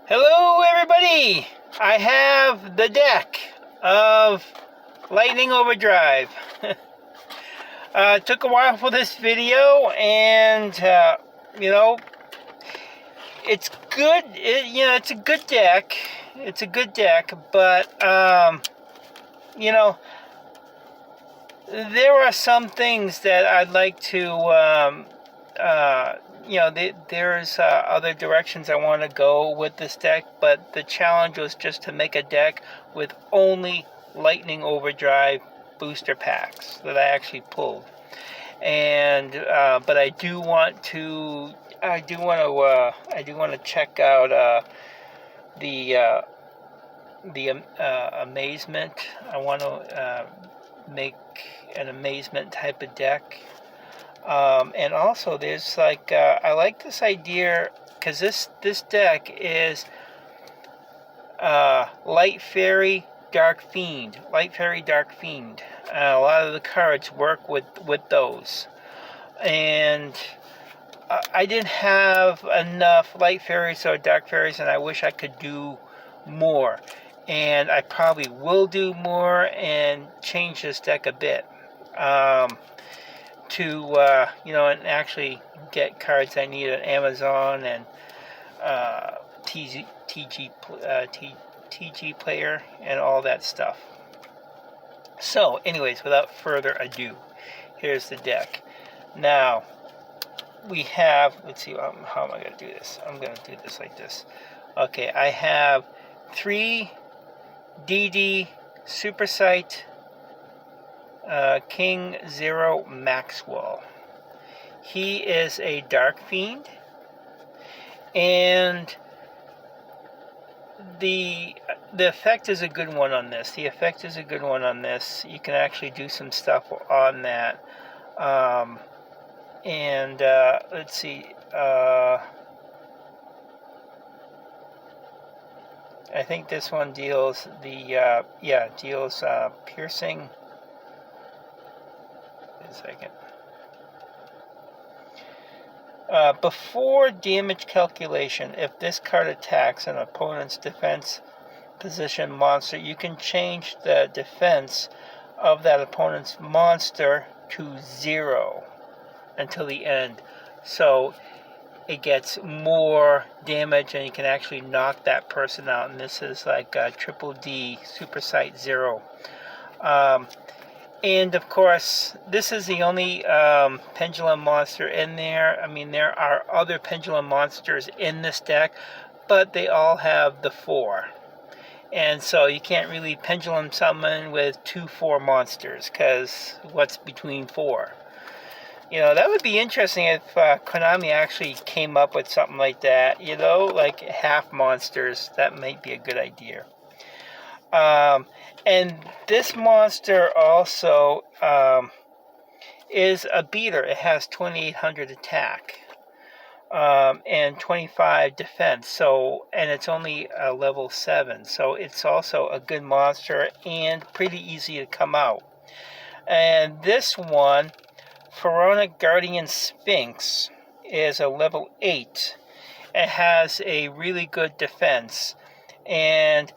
Hello, everybody! I have the deck of Lightning Overdrive. It took a while for this video, and it's good. It's a good deck. It's a good deck, but there are some things that I'd like to there's other directions I want to go with this deck, but the challenge was just to make a deck with only Lightning Overdrive booster packs that I actually pulled. And but I do want to check out the amazement. I want to make an amazement type of deck. And also, there's I like this idea because this deck is Light Fairy, Dark Fiend. Light Fairy, Dark Fiend. A lot of the cards work with those. And I didn't have enough Light Fairies or Dark Fairies, and I wish I could do more. And I probably will do more and change this deck a bit. And actually get cards I need on Amazon and TG Player and all that stuff. So, anyways, without further ado, here's the deck. Now, we have, let's see, how am I going to do this? I'm going to do this like this. Okay, I have 3 DD Super Sight King Zero Maxwell. He is a Dark Fiend, and the effect is a good one on this. The effect is a good one on this. You can actually do some stuff on that. Let's see. I think this one deals piercing. Wait a second. Before damage calculation, if this card attacks an opponent's defense position monster, you can change the defense of that opponent's monster to 0 until the end. So it gets more damage and you can actually knock that person out. And this is like Triple D Super Sight 0. And of course, this is the only pendulum monster in there. I mean, there are other pendulum monsters in this deck, but they all have the 4. And so you can't really pendulum summon with 2/4 monsters, because what's between 4? That would be interesting if Konami actually came up with something like that, like half monsters. That might be a good idea. And this monster also is a beater. It has 2,800 attack and 25 defense. And it's only level 7. So it's also a good monster and pretty easy to come out. And this one, Pharaonic Guardian Sphinx, is a level 8. It has a really good defense. And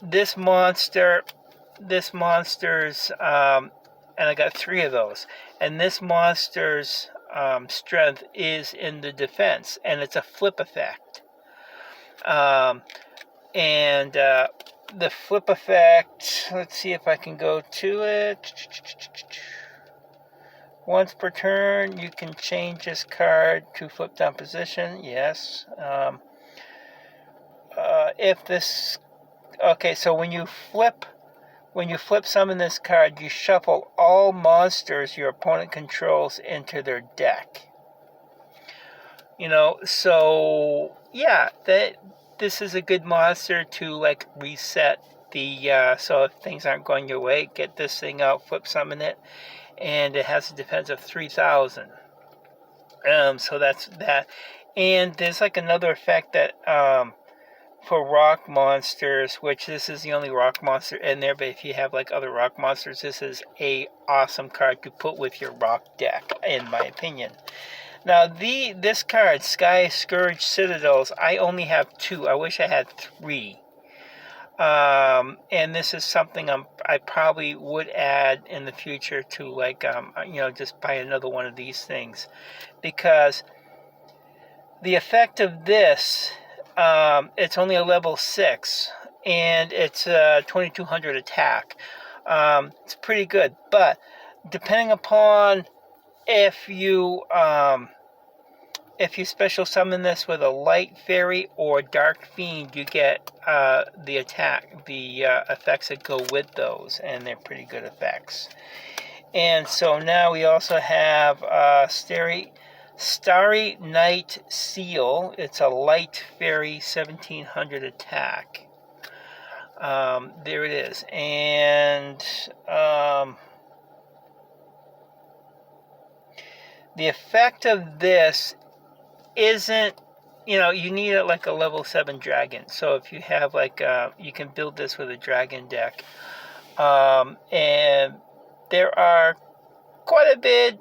this monster's, and I got 3 of those, and this monster's strength is in the defense, and it's a flip effect. The flip effect, let's see if I can go to it. Once per turn, you can change this card to flip down position. Yes. So when you flip summon this card, you shuffle all monsters your opponent controls into their deck. This is a good monster to reset the. So if things aren't going your way, get this thing out, flip summon it, and it has a defense of 3,000. So that's that. And there's another effect that for rock monsters, which this is the only rock monster in there, but if you have other rock monsters, this is a awesome card to put with your rock deck, in my opinion. Now this card, Sky Scourge Citadels, I only have 2. I wish I had 3. And this is something I probably would add in the future to, like, just buy another one of these things, because the effect of this, it's only a level 6, and it's 2200 attack. It's pretty good, but depending upon if you special summon this with a light fairy or dark fiend, you get the effects that go with those, and they're pretty good effects. And so now we also have Starry Night Seal. It's a light fairy, 1700 attack. There it is. And the effect of this isn't, you need it like a level 7 dragon. So if you have you can build this with a dragon deck. And there are quite a bit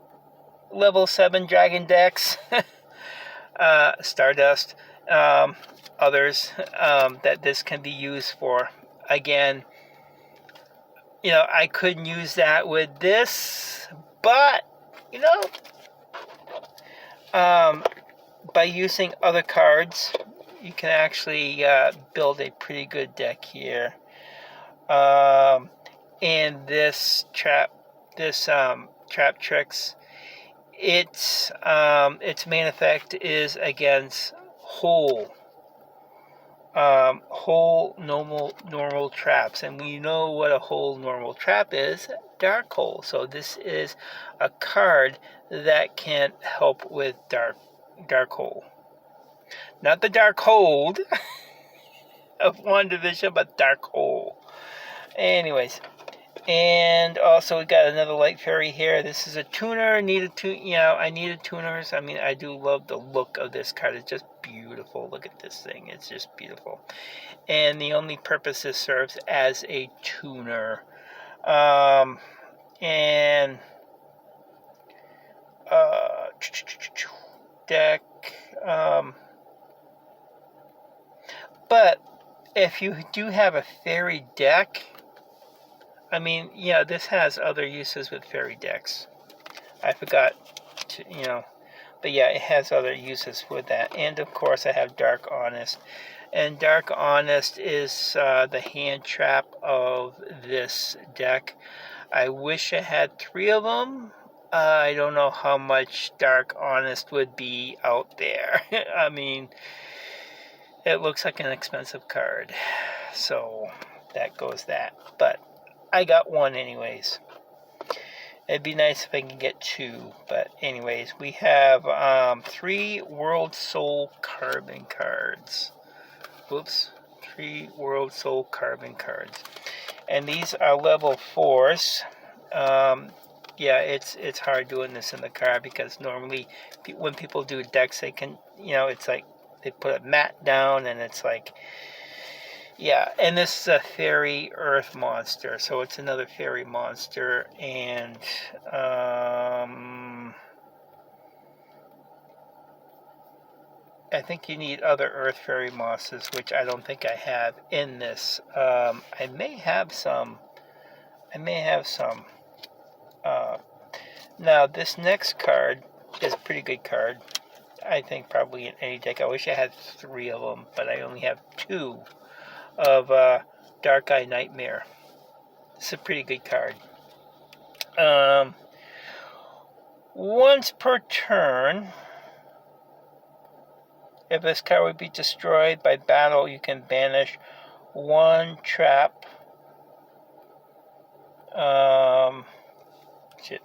level 7 dragon decks. Stardust, others that this can be used for. Again, I couldn't use that with this, but by using other cards, you can actually build a pretty good deck here. And this trap tricks. Its main effect is against whole normal traps, and we know what a whole normal trap is: dark hole. So this is a card that can help with dark hole, not the dark hold of WandaVision, but dark hole. Anyways. And also we got another light fairy here. This is a tuner. I needed tuners. I mean, I do love the look of this card. It's just beautiful. Look at this thing. It's just beautiful. And the only purpose this serves as a tuner. Deck. But if you do have a fairy deck, I mean, yeah, this has other uses with fairy decks. I forgot to, but yeah, it has other uses with that. And of course, I have Dark Honest. And Dark Honest is the hand trap of this deck. I wish I had 3 of them. I don't know how much Dark Honest would be out there. I mean, it looks like an expensive card. So that goes that. But I got 1 anyways. It'd be nice if I can get 2. But anyways, we have 3 World Soul Carbon cards. Whoops. 3 World Soul Carbon cards. And these are level 4s. Yeah, it's hard doing this in the card, because normally when people do decks, they can, it's like they put a mat down, and it's like, yeah. And this is a fairy earth monster, so it's another fairy monster. And I think you need other earth fairy monsters, which I don't think I have in this. I may have some. Now this next card is a pretty good card. I think probably in any deck. I wish I had 3 of them, but I only have 2 of Dark Eye Nightmare. It's a pretty good card. Once per turn, if this card would be destroyed by battle, you can banish 1 trap. Shit.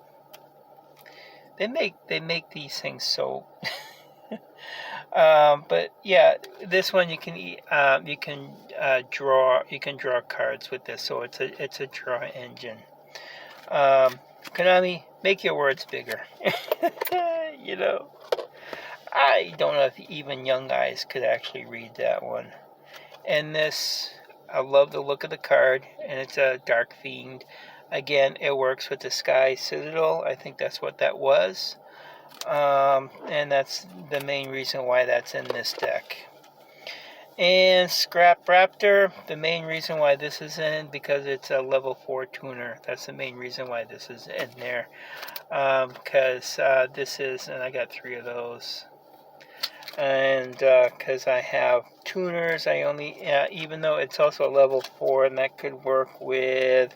They make these things so. But yeah, this one you can draw cards with this, so it's a draw engine. Konami, make your words bigger. I don't know if even young guys could actually read that one. And this, I love the look of the card, and it's a Dark Fiend. Again, it works with the Sky Citadel. I think that's what that was. And that's the main reason why that's in this deck. And Scrap Raptor, the main reason why this is in, because it's a level 4 tuner. That's the main reason why this is in there. Because this is, and I got 3 of those. And because I have tuners, I only, even though it's also a level 4, and that could work with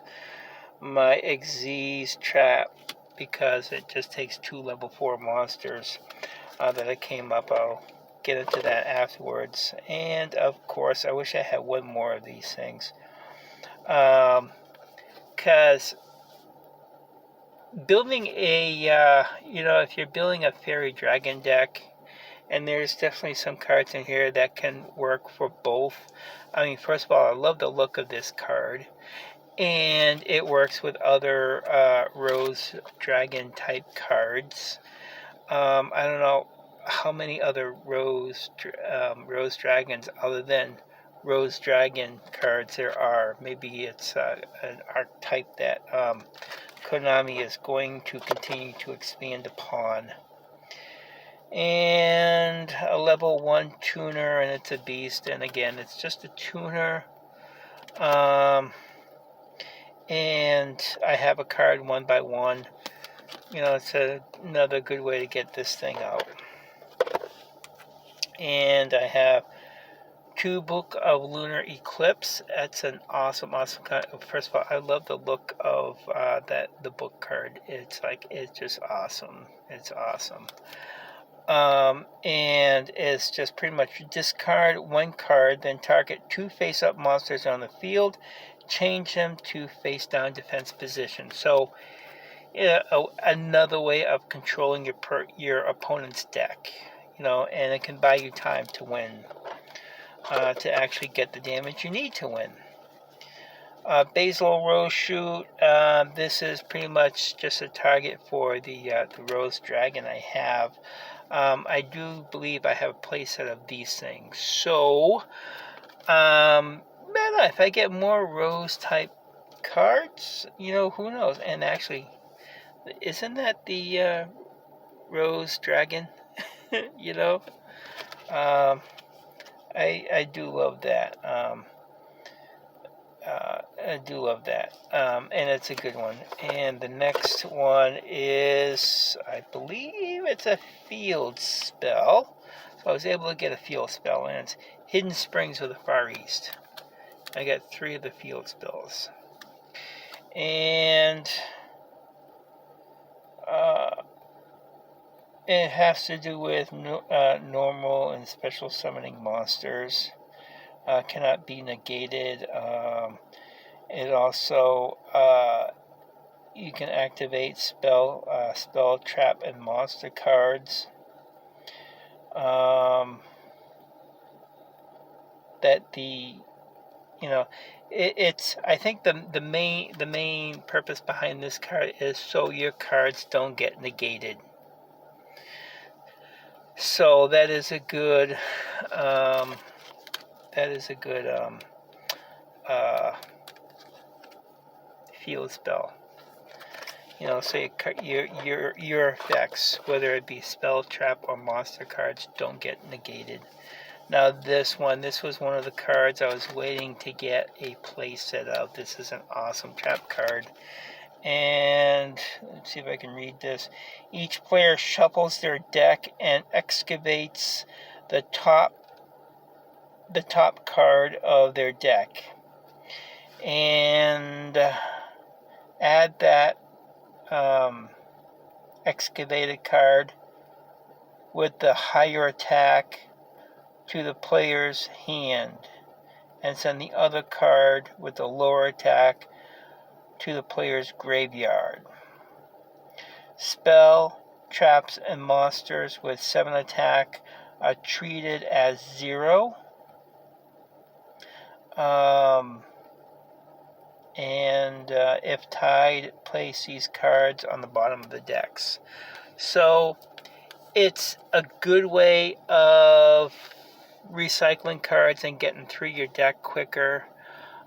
my Xyz trap, because it just takes 2 level 4 monsters that I came up. I'll get into that afterwards. And of course, I wish I had one more of these things. Because building a, if you're building a fairy dragon deck, and there's definitely some cards in here that can work for both. I mean, first of all, I love the look of this card. And it works with other Rose Dragon type cards. I don't know how many other Rose Dragons other than Rose Dragon cards there are. Maybe it's an archetype that Konami is going to continue to expand upon. And a level 1 tuner, and it's a beast. And again, it's just a tuner. And I have a card 1 by 1. It's another good way to get this thing out. And I have 2 Book of Lunar Eclipse. That's an awesome card. First of all, I love the look of the book card. It's just awesome. It's awesome. And it's just pretty much discard 1 card, then target 2 face-up monsters on the field, change them to face-down defense position. So, another way of controlling your opponent's deck, and it can buy you time to win, to actually get the damage you need to win. Basil Rose Shoot. This is pretty much just a target for the Rose Dragon I have. I do believe I have a playset of these things. So, if I get more Rose type cards, who knows? And actually, isn't that the Rose Dragon? I do love that. I do love that. And it's a good one. And the next one is, I believe it's a field spell. So I was able to get a field spell, and it's Hidden Springs of the Far East. I got 3 of the field spells. And it has to do with normal and special summoning monsters. Cannot be negated. It also, you can activate spell, trap, and monster cards. It's. I think the main purpose behind this card is so your cards don't get negated. So that is a good. Field spell. So your effects, whether it be spell, trap, or monster cards, don't get negated. Now this was one of the cards I was waiting to get a play set of. This is an awesome trap card. And let's see if I can read this. Each player shuffles their deck and excavates the top card of their deck. And add that excavated card with the higher attack to the player's hand, and send the other card with the lower attack to the player's graveyard. Spell, traps, and monsters with 7 attack are treated as 0. And if tied, place these cards on the bottom of the decks. So it's a good way of recycling cards and getting through your deck quicker.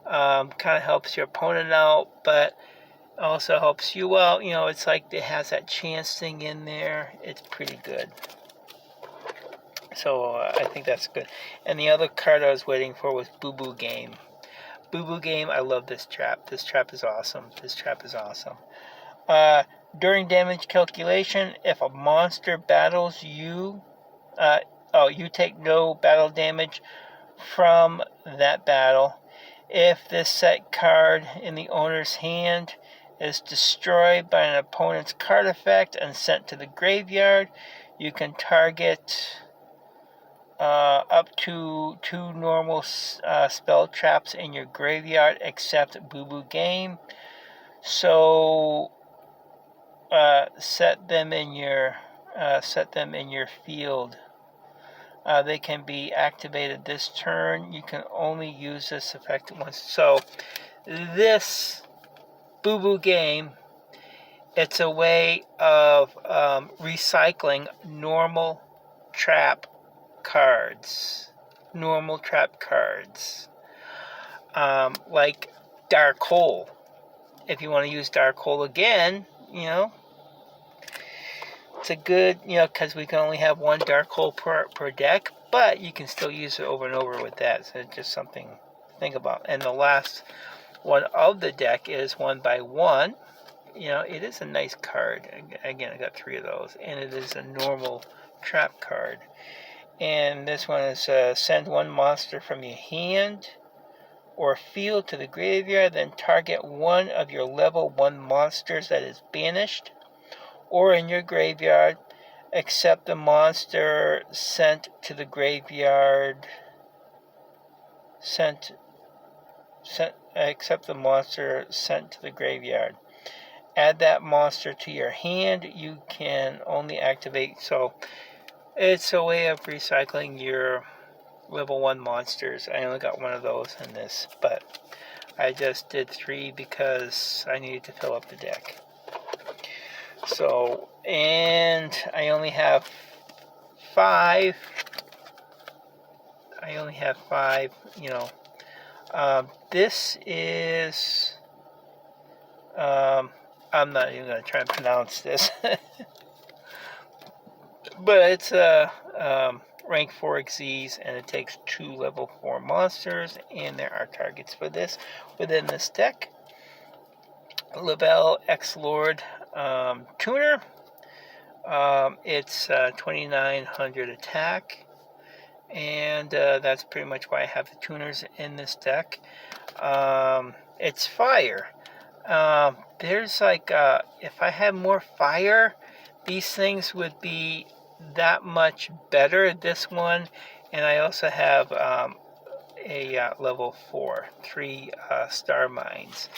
Kind of helps your opponent out, but Also helps you out. You know, it's like it has that chance thing in there. It's pretty good. So I think that's good. And the other card I was waiting for was Boo Boo Game. Boo Boo Game, I love this trap. This trap is awesome. This trap is awesome. During damage calculation, if a monster battles you, you take no battle damage from that battle. If this set card in the owner's hand is destroyed by an opponent's card effect and sent to the graveyard, you can target up to 2 normal spell traps in your graveyard except Boo Boo Game. So set them in your field. They can be activated this turn. You can only use this effect once. So this Boo Boo Game, it's a way of recycling normal trap cards. Normal trap cards. Like Dark Hole. If you want to use Dark Hole again, it's a good, because we can only have one Dark Hole per deck, but you can still use it over and over with that. So it's just something to think about. And the last one of the deck is 1x1. It is a nice card. Again, I got 3 of those. And it is a normal trap card. And this one is send 1 monster from your hand or field to the graveyard, then target 1 of your level 1 monsters that is banished or in your graveyard, except the monster sent to the graveyard. Except the monster sent to the graveyard. Add that monster to your hand. You can only activate. So it's a way of recycling your level 1 monsters. I only got 1 of those in this, but I just did 3 because I needed to fill up the deck. So, and I only have 5. This is, I'm not even going to try and pronounce this. But it's a rank 4 Xyz, and it takes 2 level 4 monsters, and there are targets for this within this deck. Lavelle X-Lord Tuner. It's 2900 attack, and that's pretty much why I have the tuners in this deck. It's fire. There's like, if I had more fire, these things would be that much better. This one, and I also have a level 4, 3 star mines.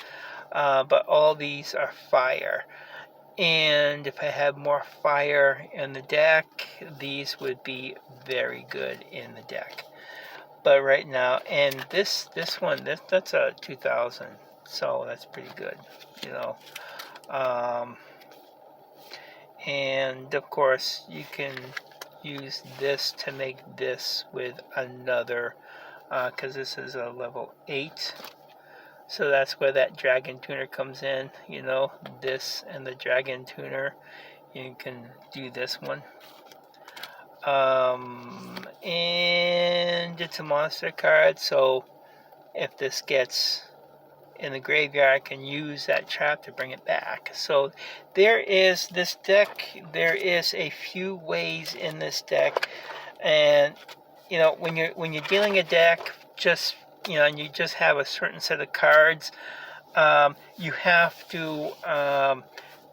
But all these are fire. And if I had more fire in the deck, these would be very good in the deck. But right now, and this one, that's a 2000, so that's pretty good, And of course, you can use this to make this with another, because this is a level 8. So that's where that Dragon Tuner comes in, this and the Dragon Tuner. You can do this one. And it's a monster card, so if this gets in the graveyard, I can use that trap to bring it back. So there is this deck. There is a few ways in this deck, and when you're dealing a deck, just and you just have a certain set of cards, you have to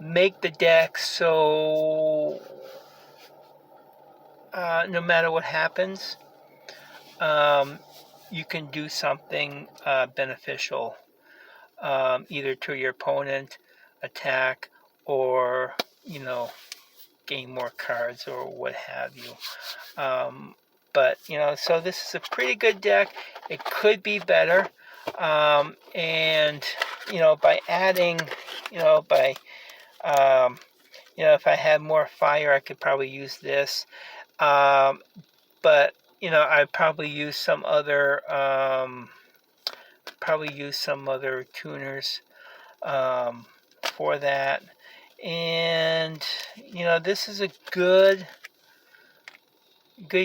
make the deck so no matter what happens, you can do something beneficial, either to your opponent, attack, or gain more cards or what have you. But so this is a pretty good deck. It could be better, and by adding, if I had more fire, I could probably use this. But I'd probably use some other tuners for that. And this is a good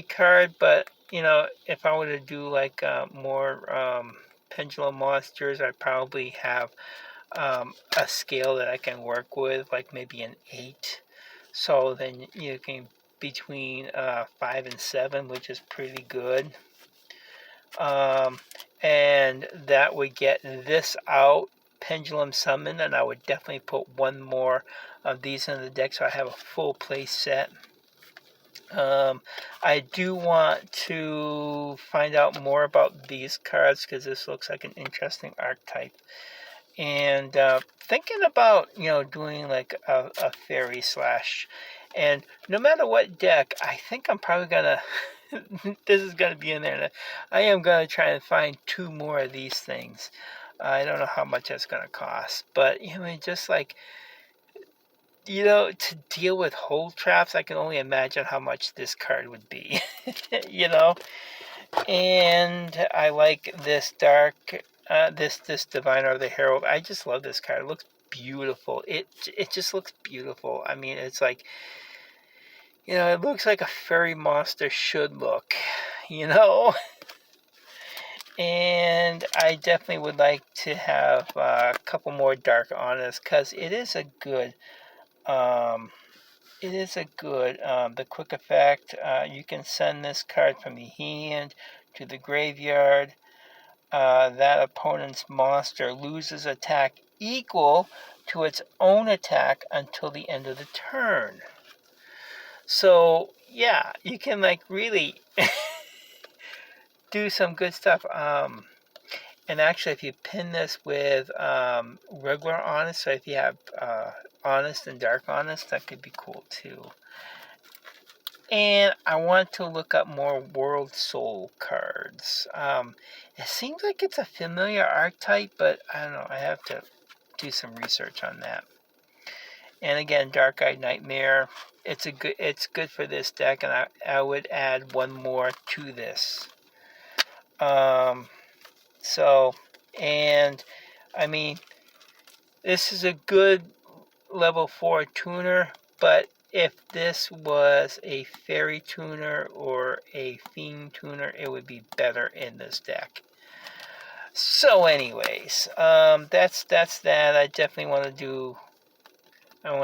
card, but if I were to do like more pendulum monsters, I'd probably have a scale that I can work with, like maybe an 8. So then you can between 5 and 7, which is pretty good. And that would get this out, pendulum summon, and I would definitely put one more of these in the deck so I have a full play set. I do want to find out more about these cards because this looks like an interesting archetype. And thinking about doing like a fairy slash, and no matter what deck, I think I'm probably gonna this is gonna be in there. And I am gonna try and find 2 more of these things. I don't know how much that's gonna cost, but just like to deal with hole traps, I can only imagine how much this card would be. And I like this dark, this Diviner of the Herald. I just love this card. It looks beautiful. It just looks beautiful. I mean, it's like, it looks like a fairy monster should look, And I definitely would like to have a couple more Dark Honest because it is a good, the quick effect. You can send this card from the hand to the graveyard. That opponent's monster loses attack equal to its own attack until the end of the turn. So yeah, you can like really do some good stuff. And actually, if you pin this with regular Honest, so if you have Honest and Dark Honest, that could be cool too. And I want to look up more World Soul cards. It seems like it's a familiar archetype, but I don't know. I have to do some research on that. And again, Dark Eyed Nightmare. It's good for this deck, and I would add one more to this. And I mean, this is a good level 4 tuner, but if this was a fairy tuner or a fiend tuner, it would be better in this deck. So anyways, that's that. I definitely want to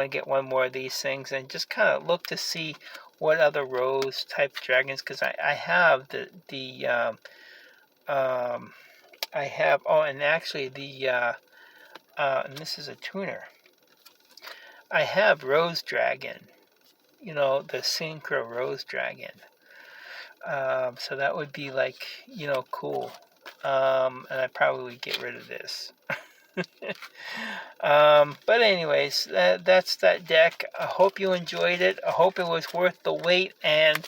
get one more of these things and just kind of look to see what other rose type dragons, because I have I have, and actually and this is a tuner. I have Rose Dragon, the Synchro Rose Dragon. So that would be like, cool. And I probably would get rid of this. But anyways, that's that deck. I hope you enjoyed it. I hope it was worth the wait, and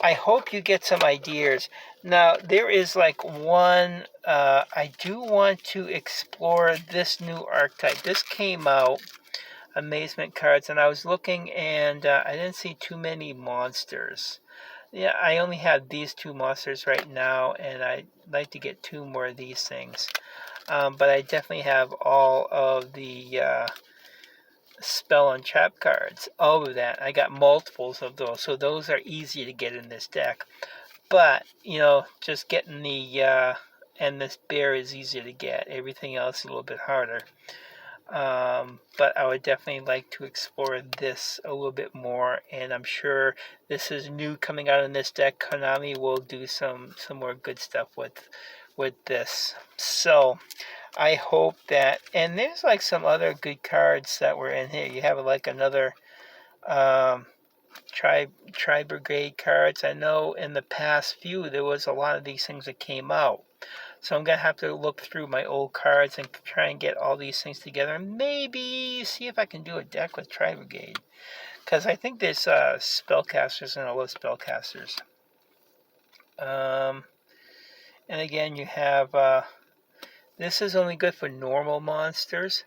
I hope you get some ideas. Now, there is like one, I do want to explore this new archetype. This came out, Amazement Cards, and I was looking, and I didn't see too many monsters. Yeah, I only have these 2 monsters right now, and I'd like to get 2 more of these things. But I definitely have all of the spell and trap cards. All of that. I got multiples of those, so those are easy to get in this deck. But, just getting the, and this bear is easy to get. Everything else is a little bit harder. But I would definitely like to explore this a little bit more, and I'm sure this is new coming out in this deck. Konami will do some more good stuff with this. So I hope that, and there's like some other good cards that were in here. You have like another Tri Brigade cards. I know in the past few there was a lot of these things that came out. So I'm going to have to look through my old cards and try and get all these things together. And maybe see if I can do a deck with Tri Brigade. Because I think there's spellcasters, and I love spellcasters. And again, you have, this is only good for normal monsters.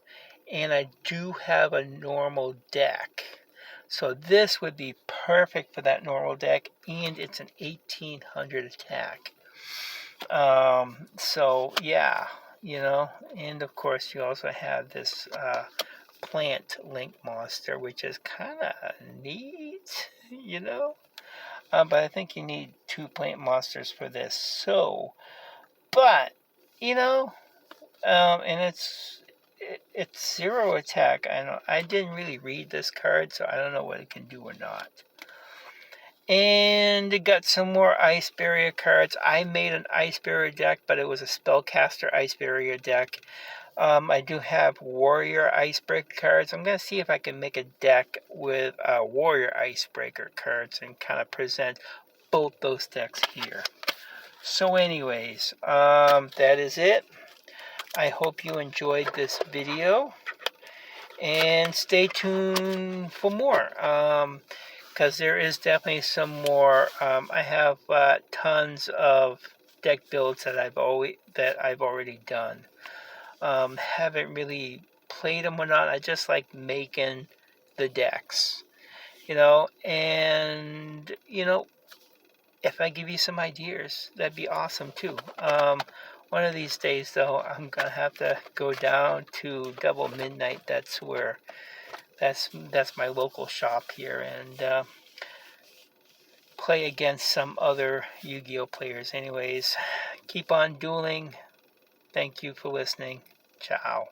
And I do have a normal deck. So this would be perfect for that normal deck. And it's an 1800 attack. So yeah, and of course you also have this plant link monster, which is kind of neat, you know. But I think you need 2 plant monsters for this. So, but you know, and it's 0 attack. I didn't really read this card, so I don't know what it can do or not. And it got some more Ice Barrier cards. I made an Ice Barrier deck, but it was a Spellcaster Ice Barrier deck. I do have Warrior Icebreaker cards. I'm going to see if I can make a deck with Warrior Icebreaker cards and kind of present both those decks here. So anyways, that is it. I hope you enjoyed this video. And stay tuned for more. Because there is definitely some more. I have tons of deck builds that I've already done. Haven't really played them or not. I just like making the decks, and if I give you some ideas, that'd be awesome too. One of these days, though, I'm gonna have to go down to Double Midnight. That's my local shop here, and play against some other Yu-Gi-Oh players. Anyways, keep on dueling. Thank you for listening. Ciao.